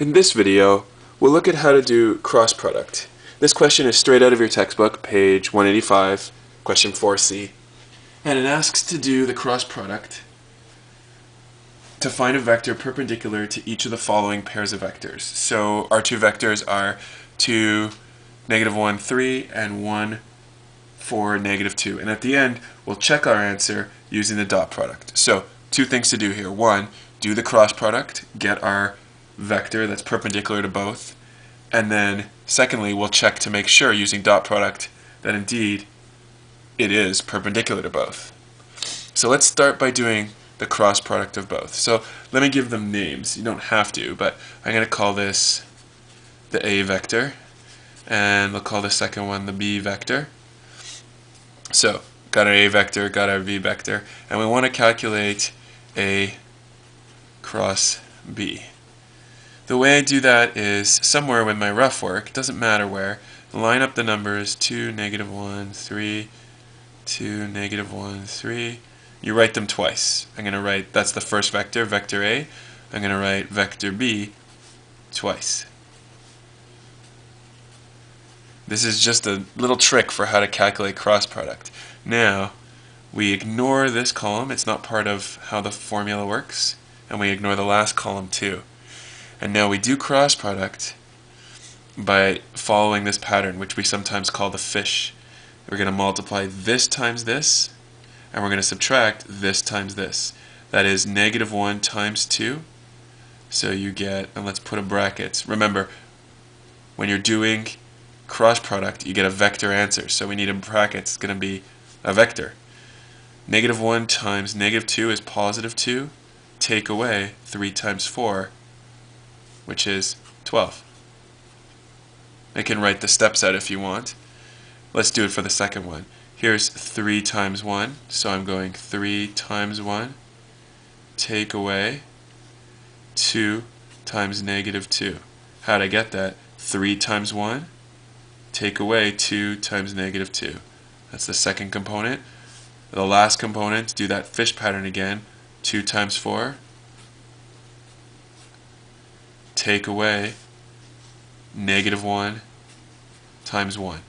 In this video, we'll look at how to do cross product. This question is straight out of your textbook, page 185, question 4C. And it asks to do the cross product to find a vector perpendicular to each of the following pairs of vectors. So our two vectors are 2, -1, 3, and 1, 4, -2. And at the end, we'll check our answer using the dot product. So two things to do here. One, do the cross product, get our vector that's perpendicular to both. And then secondly, we'll check to make sure using dot product that indeed it is perpendicular to both. So let's start by doing the cross product of both. So let me give them names. You don't have to, but I'm going to call this the A vector, and we'll call the second one the B vector. So got our A vector, got our B vector, and we want to calculate A cross B. The way I do that is somewhere with my rough work, doesn't matter where, line up the numbers 2, -1, 3, 2, -1, 3. You write them twice. I'm going to write, that's the first vector, vector A. I'm going to write vector B twice. This is just a little trick for how to calculate cross product. Now, we ignore this column. It's not part of how the formula works. And we ignore the last column too. And now we do cross product by following this pattern, which we sometimes call the fish. We're going to multiply this times this, and we're going to subtract this times this. That is -1 times 2. So you get, and let's put a brackets. Remember, when you're doing cross product, you get a vector answer. So we need a bracket. It's going to be a vector. -1 times -2 is +2. Take away 3 times 4, which is 12. I can write the steps out if you want. Let's do it for the second one. Here's 3 times 1, so I'm going 3 times 1, take away 2 times -2. How'd I get that? 3 times 1, take away 2 times -2. That's the second component. The last component, do that fish pattern again. 2 times 4, take away -1 times 1.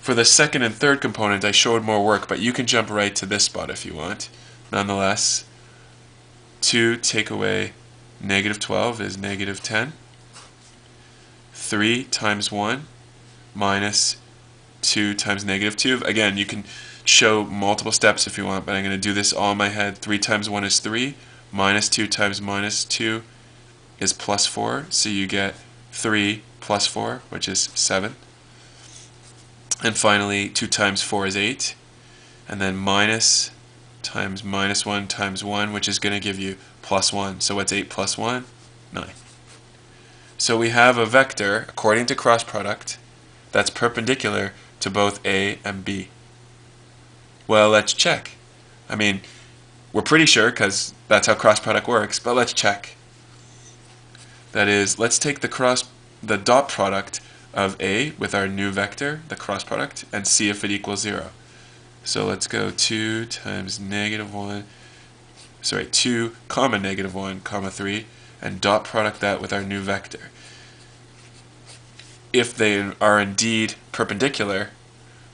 For the second and third component, I showed more work, but you can jump right to this spot if you want. Nonetheless, 2 take away -12 is -10. 3 times 1 minus 2 times -2. Again, you can show multiple steps if you want, but I'm going to do this all in my head. 3 times 1 is 3, minus 2 times -2 is +4, so you get 3 plus 4, which is 7. And finally, 2 times 4 is 8, and then minus times -1 times 1, which is going to give you +1. So what's 8 plus 1? 9. So we have a vector, according to cross product, that's perpendicular to both A and B. Well, let's check. I mean, we're pretty sure because that's how cross product works, but let's check. That is, let's take the dot product of A with our new vector, the cross product, and see if it equals 0. So let's go 2 times -1, 2 comma -1 comma 3, and dot product that with our new vector. If they are indeed perpendicular,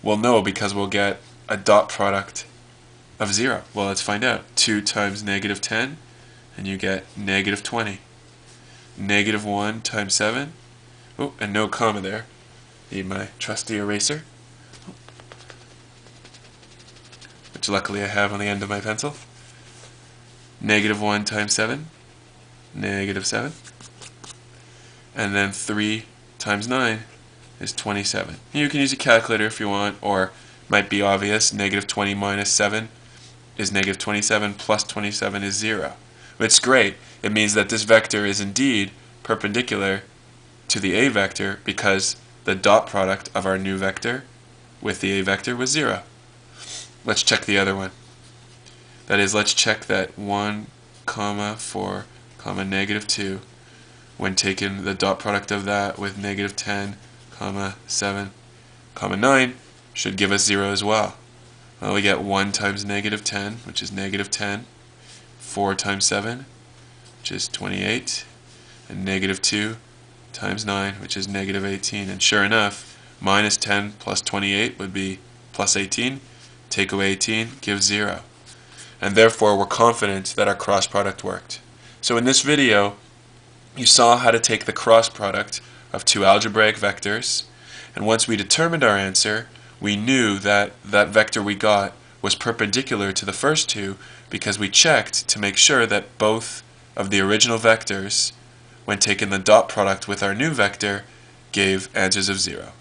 we'll know because we'll get a dot product of 0. Well, let's find out. 2 times -10, and you get -20. -1 times 7. Oh, and no comma there. Need my trusty eraser, which luckily I have on the end of my pencil. -1 times 7, -7. And then 3 times 9 is 27. You can use a calculator if you want, or might be obvious, -20 minus 7 is -27, plus 27 is 0. It's great. It means that this vector is indeed perpendicular to the A vector because the dot product of our new vector with the A vector was 0. Let's check the other one. That is, let's check that 1, 4, -2, when taking the dot product of that with -10, 7, 9, should give us 0 as well. Well, we get 1 times -10, which is -10, 4 times 7, which is 28, and negative 2 times 9, which is negative 18. And sure enough, minus 10 plus 28 would be plus 18. Take away 18, give 0. And therefore, we're confident that our cross product worked. So in this video, you saw how to take the cross product of two algebraic vectors, and once we determined our answer, we knew that that vector we got was perpendicular to the first two because we checked to make sure that both of the original vectors, when taking the dot product with our new vector, gave answers of 0.